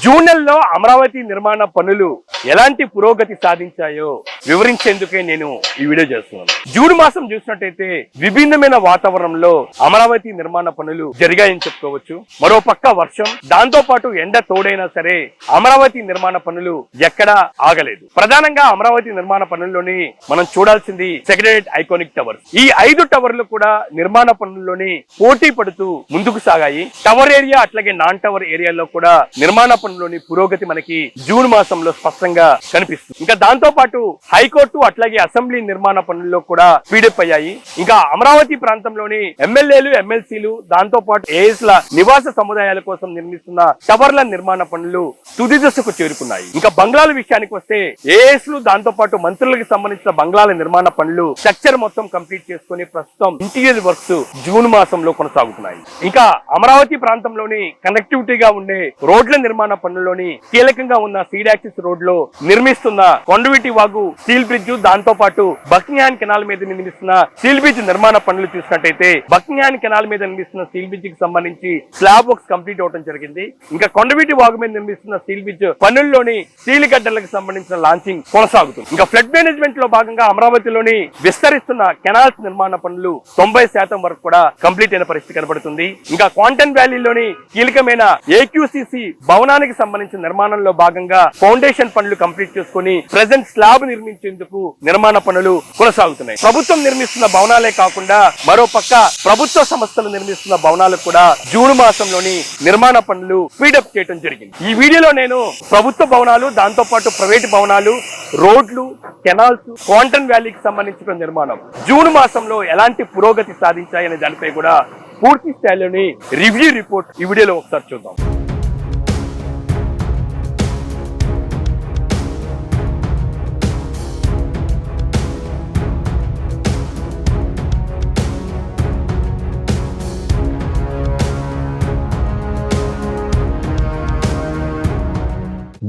June నెలలో అమరావతి నిర్మాణ పనులు ఎలాంటి పురోగతి సాధించాయో వివరించేందుకే నేను ఈ వీడియో చేస్తున్నాను. జూన్ మాసం చూసినట్టయితే విభిన్నమైన వాతావరణంలో అమరావతి నిర్మాణ పనులు జరిగాయని చెప్పుకోవచ్చు. మరో పక్క వర్షం, దాంతో పాటు ఎండ తోడైనా సరే అమరావతి నిర్మాణ పనులు ఎక్కడా ఆగలేదు. ప్రధానంగా అమరావతి నిర్మాణ పనుల్లోని మనం చూడాల్సింది సెక్రటేరియట్ ఐకానిక్ టవర్స్. ఈ 5 టవర్లు కూడా నిర్మాణ పనుల్లోని పోటీ పడుతూ ముందుకు సాగాయి. టవర్ ఏరియా అట్లాగే నాన్ టవర్ ఏరియాలో కూడా నిర్మాణ పనుల్లోని పురోగతి మనకి జూన్ మాసంలో స్పష్టంగా కనిపిస్తుంది. ఇంకా దాంతో పాటు హైకోర్టు అట్లాగే అసెంబ్లీ నిర్మాణ పనుల్లో కూడా స్పీడప్ అయ్యాయి. ఇంకా అమరావతి ప్రాంతంలోని ఎమ్మెల్యేలు, ఎమ్మెల్సీలు, దాంతో పాటు ఏఎస్ ల నివాస సముదాయాల కోసం నిర్మిస్తున్న టవర్ల నిర్మాణ పనులు తుది దశకు చేరుకున్నాయి. ఇంకా బంగ్లాల విషయానికి వస్తే ఏఎస్ లు, దాంతో పాటు మంత్రులకు సంబంధించిన బంగ్లాల నిర్మాణ పనులు స్ట్రక్చర్ మొత్తం కంప్లీట్ చేసుకుని ప్రస్తుతం ఇంటీరియర్ వర్క్స్ జూన్ మాసంలో కొనసాగుతున్నాయి. ఇంకా అమరావతి ప్రాంతంలోని కనెక్టివిటీగా ఉండే రోడ్ల నిర్మాణ పనుల్లోని కీలకంగా ఉన్న సీడ్ యాక్సిస్ రోడ్ లో నిర్మిస్తున్న కొండవీటి వాగు స్టీల్ బ్రిడ్జ్, దాంతో పాటు బకింగ్హామ్ కెనాల్ మీద నిర్మిస్తున్న స్టీల్ బ్రిడ్జ్ నిర్మాణ పనులు చూసినట్టయితే బకింగ్హామ్ కెనాల్ మీద నిర్మిస్తున్న స్టీల్ బ్రిడ్జ్ కి సంబంధించి స్లాబ్ వర్క్స్ కంప్లీట్ అవడం జరిగింది. ఇంకా కొండవీటి వాగు మీద నిర్మిస్తున్న స్టీల్ బ్రిడ్జ్ పనుల్లోని స్టీల్ గడ్డలకు సంబంధించిన లాంచింగ్ కొనసాగుతుంది. ఇంకా ఫ్లడ్ మేనేజ్మెంట్ లో భాగంగా అమరావతిలోని విస్తరిస్తున్న కెనాల్స్ నిర్మాణ పనులు 90% వరకు కూడా కంప్లీట్ అయిన పరిస్థితి కనబడుతుంది. ఇంకా క్వాంటన్ వ్యాలీలోని కీలకమైన ఏక్యూసీసీ భవనానికి సంబంధించిన నిర్మాణంలో భాగంగా ఫౌండేషన్ పనులు కంప్లీట్ చేసుకుని ప్రెజెంట్ స్లాబ్ నిర్మించేందుకు నిర్మాణ పనులు కొనసాగుతున్నాయి. ప్రభుత్వం నిర్మిస్తున్న భవనాలే కాకుండా మరో పక్క ప్రభుత్వ సంస్థలు నిర్మిస్తున్న భవనాలకు కూడా జూన్ మాసంలోని నిర్మాణ పనులు స్పీడప్ చేయడం జరిగింది. ఈ వీడియోలో నేను ప్రభుత్వ భవనాలు, దాంతో పాటు ప్రైవేట్ భవనాలు, రోడ్లు, కెనాల్స్, క్వాంటన్ వ్యాలీకి సంబంధించిన నిర్మాణం జూన్ మాసంలో ఎలాంటి పురోగతి సాధించాయనే దానిపై కూడా పూర్తి స్థాయిలోని రివ్యూ రిపోర్ట్ ఈ వీడియోలో ఒకసారి చూద్దాం.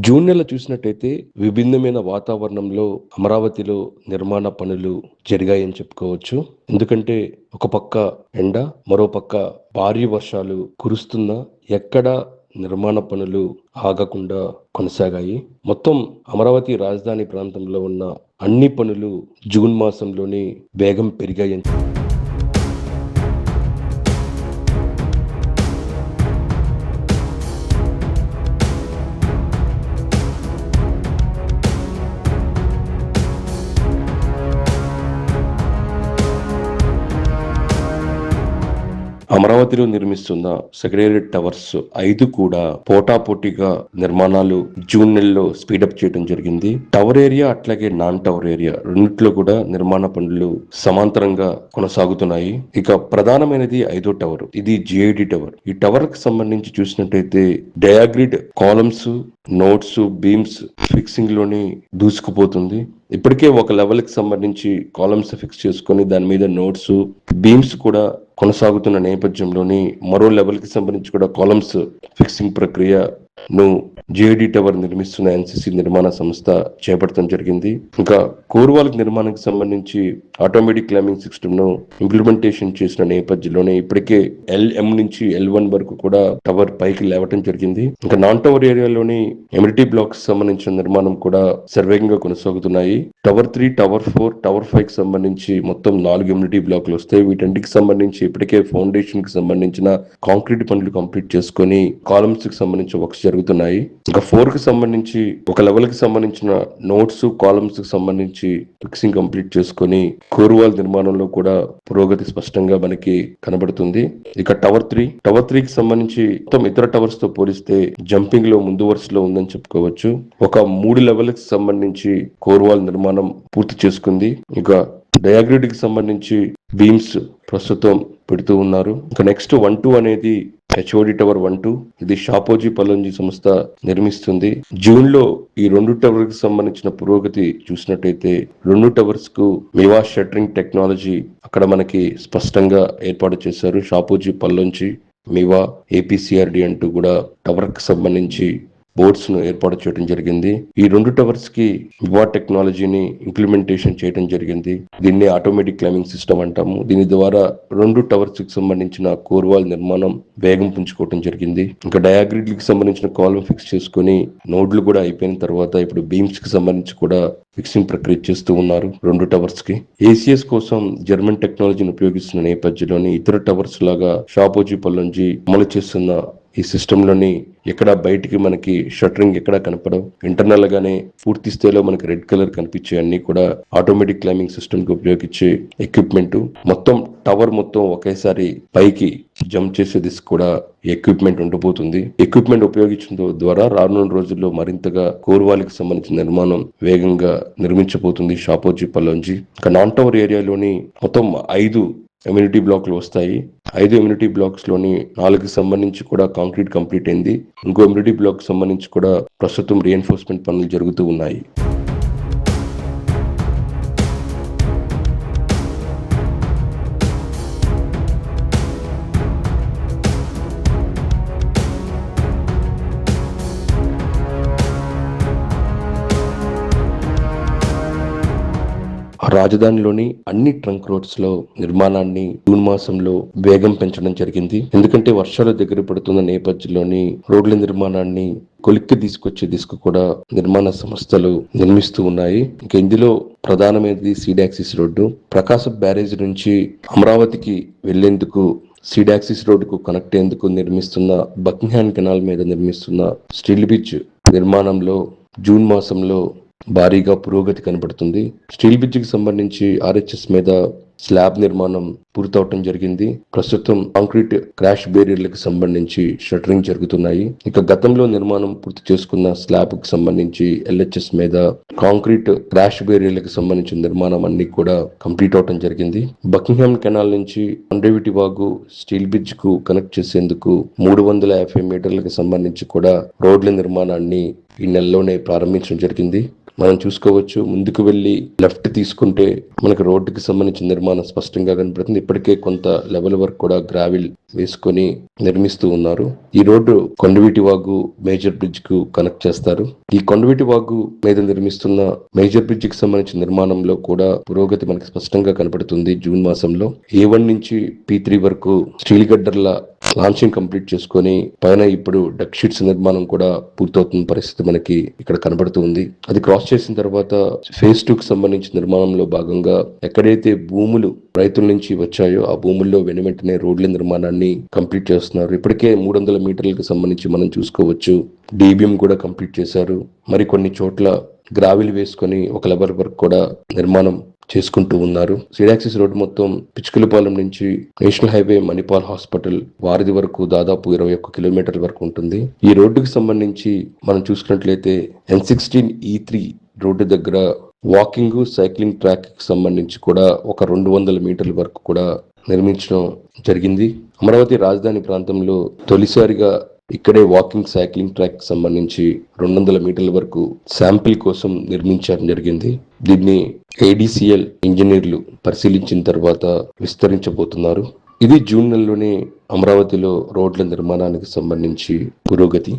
జూన్ నెల చూసినట్టయితే విభిన్నమైన వాతావరణంలో అమరావతిలో నిర్మాణ పనులు జరిగాయని చెప్పుకోవచ్చు. ఎందుకంటే ఒక పక్క ఎండ, మరో పక్క భారీ వర్షాలు కురుస్తున్నా ఎక్కడ నిర్మాణ పనులు ఆగకుండా కొనసాగాయి. మొత్తం అమరావతి రాజధాని ప్రాంతంలో ఉన్న అన్ని పనులు జూన్ మాసంలోనే వేగం పెరిగాయని అమరావతిలో నిర్మిస్తున్న సెక్రటేరియట్ టవర్స్ 5 కూడా పోటాపోటీగా నిర్మాణాలు జూన్ నెలలో స్పీడప్ చేయడం జరిగింది. టవర్ ఏరియా అట్లాగే నాన్ టవర్ ఏరియా రెండిట్లో కూడా నిర్మాణ పనులు సమాంతరంగా కొనసాగుతున్నాయి. ఇక ప్రధానమైనది 5వ టవర్, ఇది జిఐడి టవర్. ఈ టవర్ కి సంబంధించి చూసినట్టయితే diagrid columns, notes, beams fixing లోని దూసుకుపోతుంది. ఇప్పటికే ఒక లెవెల్ కి సంబంధించి కాలమ్స్ ఫిక్స్ చేసుకొని దాని మీద నోట్స్, బీమ్స్ కూడా కొనసాగుతున్న నేపథ్యంలోని మరో లెవెల్ కి సంబంధించి కూడా కాలమ్స్ ఫిక్సింగ్ ప్రక్రియను జిఐడి టవర్ నిర్మిస్తున్న ఎన్సిసి నిర్మాణ సంస్థ చేపట్టడం జరిగింది. ఇంకా కోర్వాల్ నిర్మాణానికి సంబంధించి ఆటోమేటిక్ క్లైంబింగ్ సిస్టమ్ ను ఇంప్లిమెంటేషన్ చేసిన నేపథ్యంలోనే ఇప్పటికే LM నుంచి L1 వరకు కూడా టవర్ పైకి లేవటం జరిగింది. ఇంకా నాన్ టవర్ ఏరియాలోని ఎమ్యూనిటీ బ్లాక్స్ సంబంధించిన నిర్మాణం కూడా సర్వేగంగా కొనసాగుతున్నాయి. టవర్ 3, టవర్ 4, టవర్ 5 కి సంబంధించి మొత్తం 4 ఎమ్యూనిటీ బ్లాక్లు వస్తాయి. వీటన్నిటికి సంబంధించి ఇప్పటికే ఫౌండేషన్ కి సంబంధించిన కాంక్రీట్ పనులు కంప్లీట్ చేసుకుని కాలమ్స్ కి సంబంధించి వర్క్స్ జరుగుతున్నాయి. ఇంకా 4 కి సంబంధించి ఒక లెవెల్ కి సంబంధించిన నోట్స్, కాలమ్స్ కి సంబంధించి ఫిక్సింగ్ కంప్లీట్ చేసుకుని కోర్వాల్ నిర్మాణంలో కూడా పురోగతి స్పష్టంగా మనకి కనబడుతుంది. ఇక టవర్ 3 కి సంబంధించి మొత్తం ఇతర టవర్స్ తో పోలిస్తే జంపింగ్ లో ముందు వరుసలో ఉందని చెప్పుకోవచ్చు. ఒక 3 లెవెల్ కి సంబంధించి కోర్వాల్ నిర్మాణం పూర్తి చేసుకుంది. ఇక డయాగ్రిడ్ కి సంబంధించి బీమ్స్ ప్రస్తుతం పెడుతూ ఉన్నారు. ఇంకా నెక్స్ట్ 1-2 అనేది HOD టవర్ 1-2, ఇది షాపోజీ పల్లంజీ సంస్థ నిర్మిస్తుంది. జూన్ లో ఈ 2 టవర్ కి సంబంధించిన పురోగతి చూసినట్టయితే 2 టవర్స్ కు మివా షట్టరింగ్ టెక్నాలజీ అక్కడ మనకి స్పష్టంగా ఏర్పాటు చేశారు. షాపోజీ పల్లంజీ, మివా, APCRD అంటూ కూడా టవర్ కి సంబంధించి బోర్డ్స్ ను ఏర్పాటు చేయడం జరిగింది. ఈ 2 టవర్స్ కి వివా టెక్నాలజీని ఇంప్లిమెంటేషన్ చేయడం జరిగింది. దీన్ని ఆటోమేటిక్ క్లైంబింగ్ సిస్టమ్ అంటాము. దీని ద్వారా 2 టవర్స్ కి సంబంధించిన కోర్ వాల్ నిర్మాణం వేగం పుంజుకోవడం జరిగింది. ఇంకా డయాగ్రిడ్ కి సంబంధించిన కాలం ఫిక్స్ చేసుకుని నోడ్లు కూడా అయిపోయిన తర్వాత ఇప్పుడు బీమ్స్ కి సంబంధించి కూడా ఫిక్సింగ్ ప్రక్రియ చేస్తూ ఉన్నారు 2 టవర్స్ కి. ఏసీఎస్ కోసం జర్మన్ టెక్నాలజీని ఉపయోగిస్తున్న నేపథ్యంలోని ఇతర టవర్స్ లాగా షాపోజీ పల్లంజీ అమలు చేస్తున్న ఈ సిస్టమ్ లోని ఎక్కడ బయటికి మనకి షట్టరింగ్ ఎక్కడ కనపడవు. ఇంటర్నల్ గానే పూర్తి స్థాయిలో మనకి రెడ్ కలర్ కనిపించే అన్ని కూడా ఆటోమేటిక్ క్లైంబింగ్ సిస్టమ్ కి ఉపయోగించే ఎక్విప్మెంట్. మొత్తం టవర్ మొత్తం ఒకేసారి పైకి జంప్ చేసేది కూడా ఎక్విప్మెంట్ ఉండబోతుంది. ఎక్విప్మెంట్ ఉపయోగించడం ద్వారా రానున్న రోజుల్లో మరింతగా కోర్వాలికి సంబంధించిన నిర్మాణం వేగంగా నిర్మించబోతుంది షాపోజీ పల్లంజీ. ఇంకా నాన్ టవర్ ఏరియాలోని మొత్తం 5 ఎమ్యూనిటీ బ్లాక్లు వస్తాయి. 5 ఎమ్యూనిటీ బ్లాక్స్ లోని 4కి సంబంధించి కూడా కాంక్రీట్ కంప్లీట్ అయింది. ఇంకో ఎమ్యూనిటీ బ్లాక్ సంబంధించి కూడా ప్రస్తుతం రీఎన్ఫోర్స్మెంట్ పనులు జరుగుతూ ఉన్నాయి. రాజధానిలోని అన్ని ట్రంక్ రోడ్స్ లో నిర్మాణాన్ని జూన్ మాసంలో వేగం పెంచడం జరిగింది. ఎందుకంటే వర్షాలు దగ్గర పడుతున్న నేపథ్యంలోని రోడ్ల నిర్మాణాన్ని కొలిక్కి తీసుకొచ్చే దిశకు కూడా నిర్మాణ సంస్థలు నిర్మిస్తూ ఉన్నాయి. ఇంకా ఇందులో ప్రధానమైనది సీడాక్సిస్ రోడ్డు. ప్రకాశం బ్యారేజ్ నుంచి అమరావతికి వెళ్లేందుకు సీడాక్సిస్ రోడ్డుకు కనెక్ట్ అయ్యేందుకు నిర్మిస్తున్న బకింగ్హామ్ కెనాల్ మీద నిర్మిస్తున్న స్టీల్ బ్రిడ్జ్ నిర్మాణంలో జూన్ మాసంలో భారీగా పురోగతి కనబడుతుంది. స్టీల్ బ్రిడ్జ్ కి సంబంధించి ఆర్హెచ్ఎస్ మీద స్లాబ్ నిర్మాణం పూర్తవటం జరిగింది. ప్రస్తుతం కాంక్రీట్ క్రాష్ బేరియర్లకు సంబంధించి షట్టరింగ్ జరుగుతున్నాయి. ఇక గతంలో నిర్మాణం పూర్తి చేసుకున్న స్లాబ్ కి సంబంధించి ఎల్హెచ్ఎస్ మీద కాంక్రీట్ క్రాష్ బేరియర్లకు సంబంధించిన నిర్మాణం అన్ని కూడా కంప్లీట్ అవటం జరిగింది. బకింగ్హామ్ కెనాల్ నుంచి కొండవీటి వాగు స్టీల్ బ్రిడ్జ్ కు కనెక్ట్ చేసేందుకు 350 మీటర్లకు సంబంధించి కూడా రోడ్ల నిర్మాణాన్ని ఈ నెలలోనే ప్రారంభించడం జరిగింది. మనం చూసుకోవచ్చు, ముందుకు వెళ్లి లెఫ్ట్ తీసుకుంటే మనకు రోడ్డుకి సంబంధించిన నిర్మాణం స్పష్టంగా కనబడుతుంది. ఇప్పటికే కొంత లెవెల్ వరకు కూడా గ్రావిల్ వేసుకొని నిర్మిస్తూ ఉన్నారు. ఈ road Kondaveeti Vagu major bridge కు కనెక్ట్ చేస్తారు. ఈ కొండవీటి వాగు మీద నిర్మిస్తున్న మేజర్ బ్రిడ్జ్ కి సంబంధించిన నిర్మాణంలో కూడా పురోగతి మనకి స్పష్టంగా కనబడుతుంది. జూన్ మాసంలో A1 నుంచి P3 వరకు స్టీల్ గడ్డర్ల లాంచింగ్ కంప్లీట్ చేసుకొని పైన ఇప్పుడు డక్ షీట్స్ నిర్మాణం కూడా పూర్తవుతున్న పరిస్థితి మనకి ఇక్కడ కనబడుతుంది. అది క్రాస్ చేసిన తర్వాత ఫేజ్ 2 కి సంబంధించిన నిర్మాణంలో భాగంగా ఎక్కడైతే భూములు రైతుల నుంచి వచ్చాయో ఆ భూముల్లో వెంటనే రోడ్ల నిర్మాణాన్ని కంప్లీట్ చేస్తున్నారు. ఇప్పటికే 300 మీటర్లకు సంబంధించి మనం చూసుకోవచ్చు డీబీఎం కూడా కంప్లీట్ చేశారు. మరికొన్ని చోట్ల గ్రావిల్ వేసుకొని ఒక లెవెల్ వరకు కూడా నిర్మాణం చేసుకుంటూ ఉన్నారు. సీడాక్సిస్ రోడ్డు మొత్తం పిచ్చుకలపాలెం నుంచి నేషనల్ హైవే మణిపాల్ హాస్పిటల్ వారిది వరకు దాదాపు 21 కిలోమీటర్ల వరకు ఉంటుంది. ఈ రోడ్డుకు సంబంధించి మనం చూసుకున్నట్లయితే N16E3 రోడ్డు దగ్గర వాకింగ్ సైక్లింగ్ ట్రాక్ కి సంబంధించి కూడా ఒక 200 మీటర్ల వరకు కూడా నిర్మించడం జరిగింది. అమరావతి రాజధాని ప్రాంతంలో తొలిసారిగా ఇక్కడే వాకింగ్ సైక్లింగ్ ట్రాక్ కి సంబంధించి 200 మీటర్ల వరకు శాంపిల్ కోసం నిర్మించడం జరిగింది. దీన్ని ADCL ఇంజనీర్లు పరిశీలించిన తర్వాత విస్తరించబోతున్నారు. ఇది జూన్ నెలలోనే అమరావతిలో రోడ్ల నిర్మాణానికి సంబంధించి పురోగతి.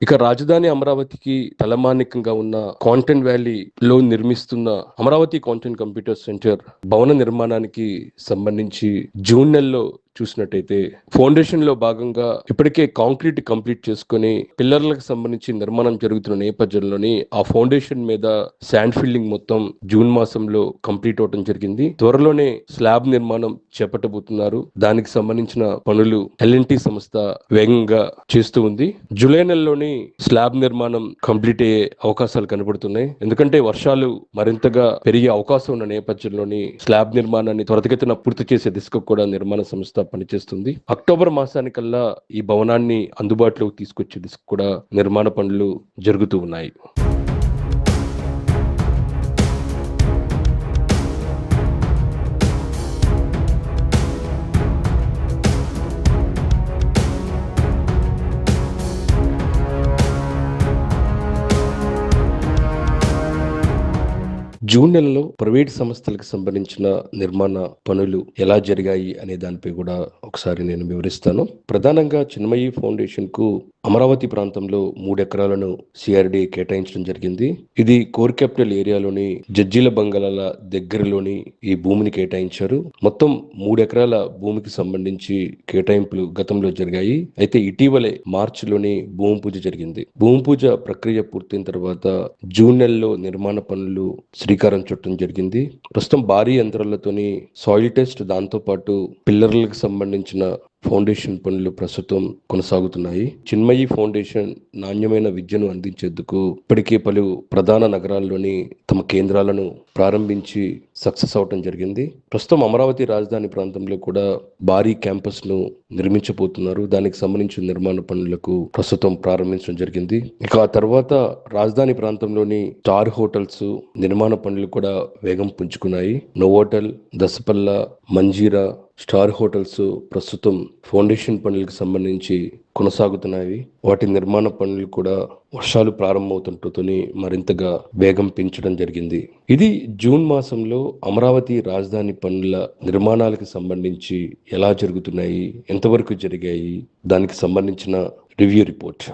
ఇక రాజధాని అమరావతికి తలమానికంగా ఉన్న కాంటెంట్ వ్యాలీలో నిర్మిస్తున్న అమరావతి కాంటెంట్ కంప్యూటర్ సెంటర్ భవన నిర్మాణానికి సంబంధించి జూన్ నెలలో చూసినట్టయితే ఫౌండేషన్ లో భాగంగా ఇప్పటికే కాంక్రీట్ కంప్లీట్ చేసుకుని పిల్లర్లకు సంబంధించి నిర్మాణం జరుగుతున్న నేపథ్యంలోని ఆ ఫౌండేషన్ మీద శాండ్ ఫిల్లింగ్ మొత్తం జూన్ మాసంలో కంప్లీట్ అవడం జరిగింది. త్వరలోనే స్లాబ్ నిర్మాణం చేపట్టబోతున్నారు. దానికి సంబంధించిన పనులు L&T సంస్థ వేగంగా చేస్తూ ఉంది. జూలై నెలలోని స్లాబ్ నిర్మాణం కంప్లీట్ అయ్యే అవకాశాలు కనబడుతున్నాయి. ఎందుకంటే వర్షాలు మరింతగా పెరిగే అవకాశం ఉన్న నేపథ్యంలోని స్లాబ్ నిర్మాణాన్ని త్వరితగతిన పూర్తి చేసే దిశకు కూడా నిర్మాణ సంస్థ పనిచేస్తుంది. అక్టోబర్ మాసానికల్లా ఈ భవనాన్ని అందుబాటులోకి తీసుకొచ్చే దిశకు కూడా నిర్మాణ పనులు జరుగుతూ ఉన్నాయి. జూన్ నెలలో ప్రైవేట్ సంస్థలకు సంబంధించిన నిర్మాణ పనులు ఎలా జరిగాయి అనే దానిపై కూడా ఒకసారి నేను వివరిస్తాను. ప్రధానంగా చిన్మయి ఫౌండేషన్ కు అమరావతి ప్రాంతంలో 3 ఎకరాలను సిఆర్డి కేటాయించడం జరిగింది. ఇది కోర్ క్యాపిటల్ ఏరియాలోని జడ్జీల బంగాళాల దగ్గరలోని ఈ భూమిని కేటాయించారు. మొత్తం 3 ఎకరాల భూమికి సంబంధించి కేటాయింపులు గతంలో జరిగాయి. అయితే ఇటీవలే మార్చిలోని భూమి పూజ జరిగింది. భూమి పూజ ప్రక్రియ పూర్తయిన తర్వాత జూన్ నెలలో నిర్మాణ పనులు శ్రీకారం చుట్టడం జరిగింది. ప్రస్తుతం భారీ యంత్రాలతోని సాయిల్ టెస్ట్, దాంతో పాటు పిల్లర్లకు సంబంధించిన ఫౌండేషన్ పనులు ప్రస్తుతం కొనసాగుతున్నాయి. చిన్మయి ఫౌండేషన్ నాణ్యమైన విద్యను అందించేందుకు ఇప్పటికే పలు ప్రధాన నగరాల్లోని తమ కేంద్రాలను ప్రారంభించి సక్సెస్ అవటం జరిగింది. ప్రస్తుతం అమరావతి రాజధాని ప్రాంతంలో కూడా భారీ క్యాంపస్ ను నిర్మించబోతున్నారు. దానికి సంబంధించిన నిర్మాణ పనులకు ప్రస్తుతం ప్రారంభించడం జరిగింది. ఇక ఆ తర్వాత రాజధాని ప్రాంతంలోని స్టార్ హోటల్స్ నిర్మాణ పనులు కూడా వేగం పుంజుకున్నాయి. Novotel, Daspalla, Manjeera star hotels ప్రస్తుతం ఫౌండేషన్ పనులకు సంబంధించి కొనసాగుతున్నాయి. వాటి నిర్మాణ పనులు కూడా వర్షాలు ప్రారంభమవుతుంటతో మరింతగా వేగం పెంచడం జరిగింది. ఇది జూన్ మాసంలో అమరావతి రాజధాని పనుల నిర్మాణాలకు సంబంధించి ఎలా జరుగుతున్నాయి, ఎంతవరకు జరిగాయి, దానికి సంబంధించిన రివ్యూ రిపోర్ట్.